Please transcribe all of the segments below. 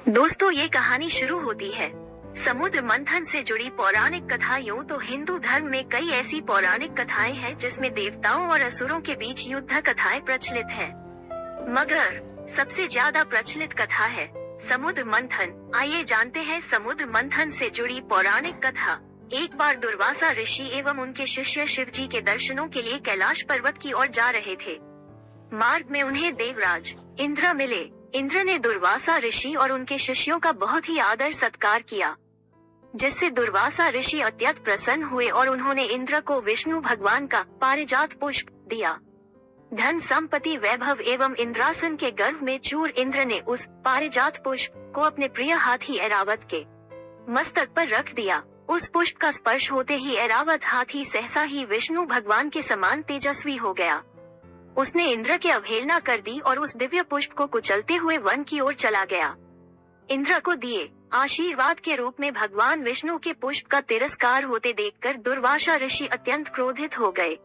दोस्तों, ये कहानी शुरू होती है समुद्र मंथन से जुड़ी पौराणिक कथा। यूं तो हिंदू धर्म में कई ऐसी पौराणिक कथाएं हैं जिसमें देवताओं और असुरों के बीच युद्ध कथाएं प्रचलित हैं, मगर सबसे ज्यादा प्रचलित कथा है समुद्र मंथन। आइए जानते हैं समुद्र मंथन से जुड़ी पौराणिक कथा। एक बार दुर्वासा ऋषि एवं उनके शिष्य शिव जी के दर्शनों के लिए कैलाश पर्वत की ओर जा रहे थे। मार्ग में उन्हें देवराज इंद्र मिले। इंद्र ने दुर्वासा ऋषि और उनके शिष्यों का बहुत ही आदर सत्कार किया, जिससे दुर्वासा ऋषि अत्यंत प्रसन्न हुए और उन्होंने इंद्र को विष्णु भगवान का पारिजात पुष्प दिया। धन संपत्ति वैभव एवं इंद्रासन के गर्व में चूर इंद्र ने उस पारिजात पुष्प को अपने प्रिय हाथी ऐरावत के मस्तक पर रख दिया। उस पुष्प का स्पर्श होते ही ऐरावत हाथी सहसा ही विष्णु भगवान के समान तेजस्वी हो गया। उसने इंद्र की अवहेलना कर दी और उस दिव्य पुष्प को कुचलते हुए वन की ओर चला गया। इंद्र को दिए आशीर्वाद के रूप में भगवान विष्णु के पुष्प का तिरस्कार होते देखकर दुर्वासा ऋषि अत्यंत क्रोधित हो गए।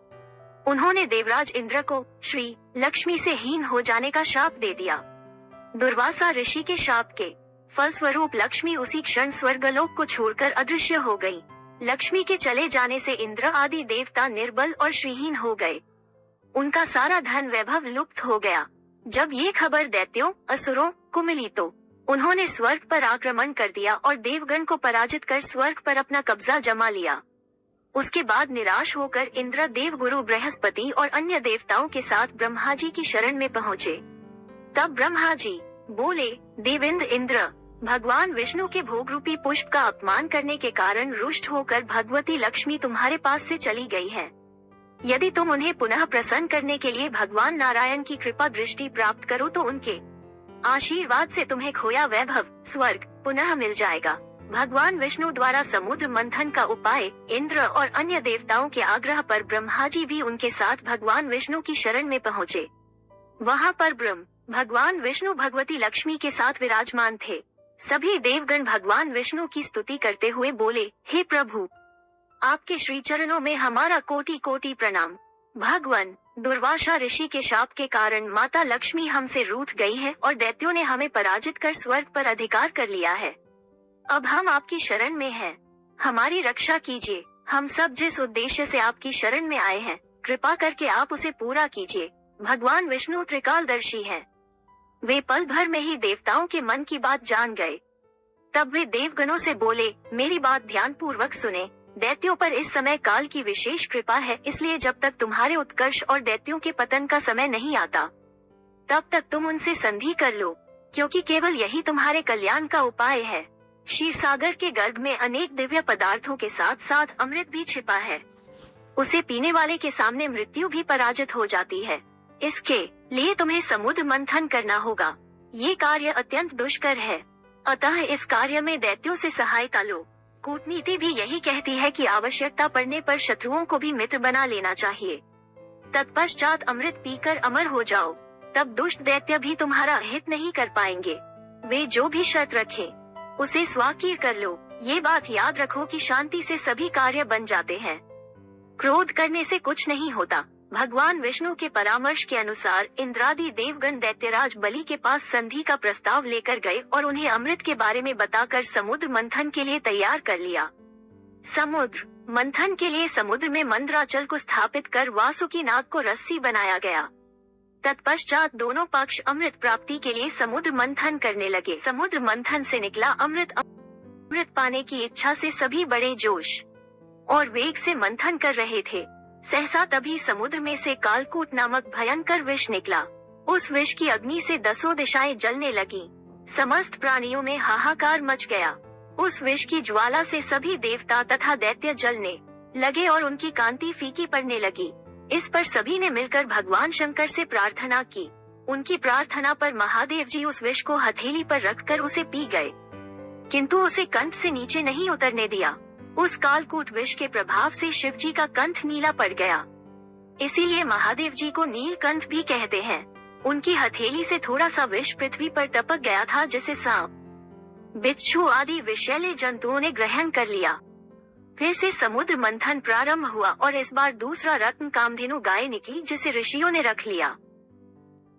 उन्होंने देवराज इंद्र को श्री लक्ष्मी से हीन हो जाने का शाप दे दिया। दुर्वासा ऋषि के शाप के फलस्वरूप लक्ष्मी उसी क्षण स्वर्गलोक को छोड़कर अदृश्य हो गई। लक्ष्मी के चले जाने से इंद्र आदि देवता निर्बल और श्रीहीन हो गए। उनका सारा धन वैभव लुप्त हो गया। जब ये खबर दैत्यों असुरों को मिली तो उन्होंने स्वर्ग पर आक्रमण कर दिया और देवगण को पराजित कर स्वर्ग पर अपना कब्जा जमा लिया। उसके बाद निराश होकर इंद्र देव गुरु बृहस्पति और अन्य देवताओं के साथ ब्रह्मा जी की शरण में पहुँचे। तब ब्रह्मा जी बोले, देवेंद्र इंद्र, भगवान विष्णु के भोग रूपी पुष्प का अपमान करने के कारण रुष्ट होकर भगवती लक्ष्मी तुम्हारे पास से चली गई है। यदि तुम उन्हें पुनः प्रसन्न करने के लिए भगवान नारायण की कृपा दृष्टि प्राप्त करो तो उनके आशीर्वाद से तुम्हें खोया वैभव स्वर्ग पुनः मिल जाएगा। भगवान विष्णु द्वारा समुद्र मंथन का उपाय इंद्र और अन्य देवताओं के आग्रह पर ब्रह्मा जी भी उनके साथ भगवान विष्णु की शरण में पहुँचे। वहाँ पर ब्रह्म भगवान विष्णु भगवती लक्ष्मी के साथ विराजमान थे। सभी देवगण भगवान विष्णु की स्तुति करते हुए बोले, हे प्रभु, आपके श्री चरणों में हमारा कोटि कोटि प्रणाम। भगवान, दुर्वासा ऋषि के शाप के कारण माता लक्ष्मी हमसे रूठ गई है और दैत्यों ने हमें पराजित कर स्वर्ग पर अधिकार कर लिया है। अब हम आपकी शरण में हैं, हमारी रक्षा कीजिए। हम सब जिस उद्देश्य से आपकी शरण में आए हैं, कृपा करके आप उसे पूरा कीजिए। भगवान विष्णु त्रिकालदर्शी हैं। वे पल भर में ही देवताओं के मन की बात जान गए। तब वे देवगणों से बोले, मेरी बात ध्यान पूर्वक सुने। दैत्यों पर इस समय काल की विशेष कृपा है, इसलिए जब तक तुम्हारे उत्कर्ष और दैत्यों के पतन का समय नहीं आता, तब तक तुम उनसे संधि कर लो, क्योंकि केवल यही तुम्हारे कल्याण का उपाय है। क्षीर सागर के गर्भ में अनेक दिव्य पदार्थों के साथ साथ अमृत भी छिपा है। उसे पीने वाले के सामने मृत्यु भी पराजित हो जाती है। इसके लिए तुम्हें समुद्र मंथन करना होगा। ये कार्य अत्यंत दुष्कर है, अतः इस कार्य में दैत्यों से सहायता लो। कूटनीति भी यही कहती है कि आवश्यकता पड़ने पर शत्रुओं को भी मित्र बना लेना चाहिए। तत्पश्चात अमृत पीकर अमर हो जाओ, तब दुष्ट दैत्य भी तुम्हारा हित नहीं कर पाएंगे। वे जो भी शर्त रखें, उसे स्वाकीर कर लो। ये बात याद रखो कि शांति से सभी कार्य बन जाते हैं, क्रोध करने से कुछ नहीं होता। भगवान विष्णु के परामर्श के अनुसार इंद्रादि देवगण दैत्यराज बलि के पास संधि का प्रस्ताव लेकर गए और उन्हें अमृत के बारे में बताकर समुद्र मंथन के लिए तैयार कर लिया। समुद्र मंथन के लिए समुद्र में मंदराचल को स्थापित कर वासुकी नाग को रस्सी बनाया गया। तत्पश्चात दोनों पक्ष अमृत प्राप्ति के लिए समुद्र मंथन करने लगे। समुद्र मंथन से निकला अमृत पाने की इच्छा से सभी बड़े जोश और वेग से मंथन कर रहे थे। सहसा तभी समुद्र में से कालकूट नामक भयंकर विष निकला। उस विष की अग्नि से दसों दिशाएं जलने लगी। समस्त प्राणियों में हाहाकार मच गया। उस विष की ज्वाला से सभी देवता तथा दैत्य जलने लगे और उनकी कांति फीकी पड़ने लगी। इस पर सभी ने मिलकर भगवान शंकर से प्रार्थना की। उनकी प्रार्थना पर महादेव जी उस विष को हथेली पर रखकर उसे पी गए, किंतु उसे कंठ से नीचे नहीं उतरने दिया। उस कालकूट विष के प्रभाव से शिव जी का कंठ नीला पड़ गया, इसीलिए महादेव जी को नीलकंठ भी कहते हैं। उनकी हथेली से थोड़ा सा विष पृथ्वी पर टपक गया था, जिसे सांप, बिच्छू आदि विषैले जंतुओं ने ग्रहण कर लिया। फिर से समुद्र मंथन प्रारंभ हुआ और इस बार दूसरा रत्न कामधेनु गाय निकली, जिसे ऋषियों ने रख लिया।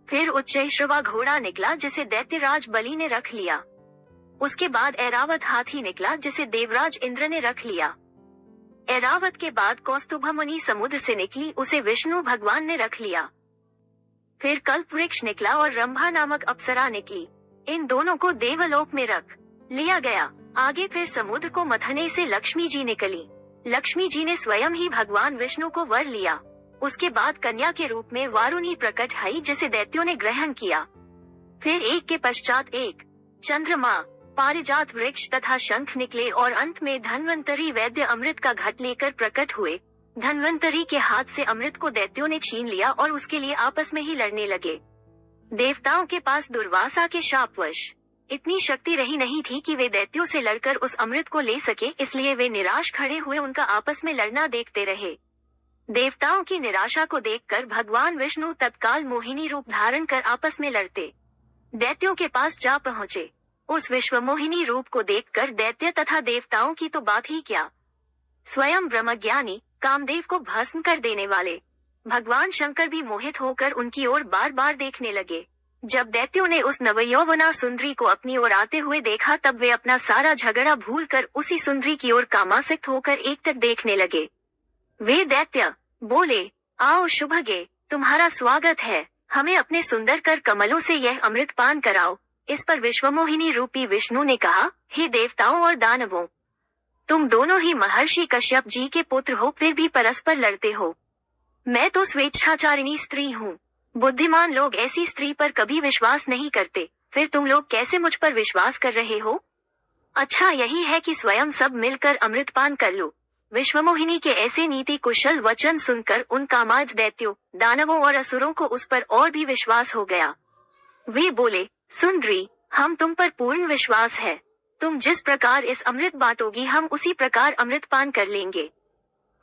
फिर उच्चैश्रवा घोड़ा निकला, जिसे दैत्यराज बलि ने रख लिया। उसके बाद ऐरावत हाथी निकला जिसे देवराज इंद्र ने रख लिया। ऐरावत के बाद कौस्तुभ मुनि समुद्र से निकली, उसे विष्णु भगवान ने रख लिया। फिर कल्प वृक्ष निकला और रंभा नामक अप्सरा निकली, इन दोनों को देवलोक में रख लिया गया। आगे फिर समुद्र को मथने से लक्ष्मी जी निकली। लक्ष्मी जी ने स्वयं ही भगवान विष्णु को वर लिया। उसके बाद कन्या के रूप में वारुणी प्रकट हुई जिसे दैत्यों ने ग्रहण किया। फिर एक के पश्चात एक चंद्रमा, पारिजात वृक्ष तथा शंख निकले और अंत में धन्वंतरी वैद्य अमृत का घट लेकर प्रकट हुए। धन्वंतरी के हाथ से अमृत को दैत्यों ने छीन लिया और उसके लिए आपस में ही लड़ने लगे। देवताओं के पास दुर्वासा के शापवश इतनी शक्ति रही नहीं थी कि वे दैत्यों से लड़कर उस अमृत को ले सके, इसलिए वे निराश खड़े हुए उनका आपस में लड़ना देखते रहे। देवताओं की निराशा को देखकर भगवान विष्णु तत्काल मोहिनी रूप धारण कर आपस में लड़ते दैत्यों के पास जा पहुँचे। उस विश्व मोहिनी रूप को देखकर दैत्य तथा देवताओं की तो बात ही क्या, स्वयं ब्रह्मज्ञानी कामदेव को भस्म कर देने वाले भगवान शंकर भी मोहित होकर उनकी ओर बार बार देखने लगे। जब दैत्यों ने उस नवयौवना सुंदरी को अपनी ओर आते हुए देखा, तब वे अपना सारा झगड़ा भूलकर उसी सुंदरी की ओर कामासक्त होकर एकटक देखने लगे। वे दैत्य बोले, आओ शुभगे, तुम्हारा स्वागत है, हमें अपने सुंदर कर कमलों से यह अमृत पान कराओ। इस पर विश्वमोहिनी रूपी विष्णु ने कहा, हे देवताओं और दानवों, तुम दोनों ही महर्षि कश्यप जी के पुत्र हो, फिर भी परस्पर लड़ते हो। मैं तो स्वेच्छाचारिणी स्त्री हूँ। बुद्धिमान लोग ऐसी स्त्री पर कभी विश्वास नहीं करते, फिर तुम लोग कैसे मुझ पर विश्वास कर रहे हो? अच्छा यही है कि स्वयं सब मिलकर अमृतपान कर लो। विश्वमोहिनी के ऐसे नीति कुशल वचन सुनकर उन कामाद दैत्यों, दानवों और असुरों को उस पर और भी विश्वास हो गया। वे बोले, सुंदरी, हम तुम पर पूर्ण विश्वास है। तुम जिस प्रकार इस अमृत बांटोगी, हम उसी प्रकार अमृतपान कर लेंगे।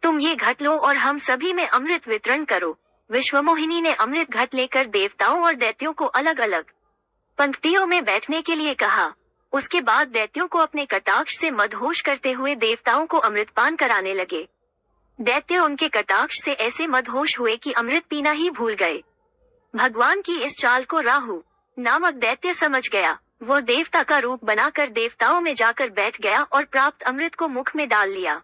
तुम ये घट लो और हम सभी में अमृत वितरण करो। विश्वमोहिनी ने अमृत घट लेकर देवताओं और दैत्यों को अलग अलग पंक्तियों में बैठने के लिए कहा। उसके बाद दैत्यों को अपने कटाक्ष से मदहोश करते हुए देवताओं को अमृतपान कराने लगे। दैत्य उनके कटाक्ष से ऐसे मदहोश हुए कि अमृत पीना ही भूल गए। भगवान की इस चाल को राहु नामक दैत्य समझ गया। वो देवता का रूप बनाकर देवताओं में जाकर बैठ गया और प्राप्त अमृत को मुख में डाल लिया।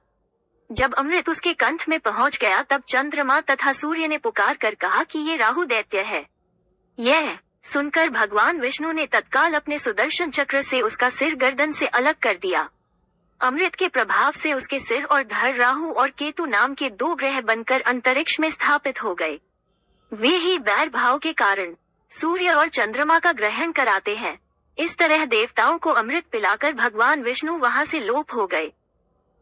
जब अमृत उसके कंठ में पहुंच गया, तब चंद्रमा तथा सूर्य ने पुकार कर कहा कि ये राहु दैत्य है। यह सुनकर भगवान विष्णु ने तत्काल अपने सुदर्शन चक्र से उसका सिर गर्दन से अलग कर दिया। अमृत के प्रभाव से उसके सिर और धड़ राहु और केतु नाम के 2 ग्रह बनकर अंतरिक्ष में स्थापित हो गए। वे ही बैर भाव के कारण सूर्य और चंद्रमा का ग्रहण कराते हैं। इस तरह देवताओं को अमृत पिलाकर भगवान विष्णु वहां से लोप हो गए।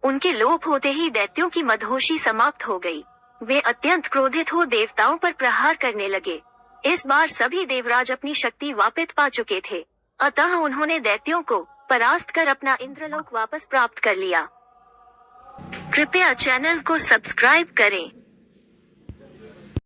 उनके लोप होते ही दैत्यों की मदहोशी समाप्त हो गई। वे अत्यंत क्रोधित हो देवताओं पर प्रहार करने लगे। इस बार सभी देवराज अपनी शक्ति वापिस पा चुके थे, अतः उन्होंने दैत्यों को परास्त कर अपना इंद्रलोक वापस प्राप्त कर लिया। कृपया चैनल को सब्सक्राइब करें।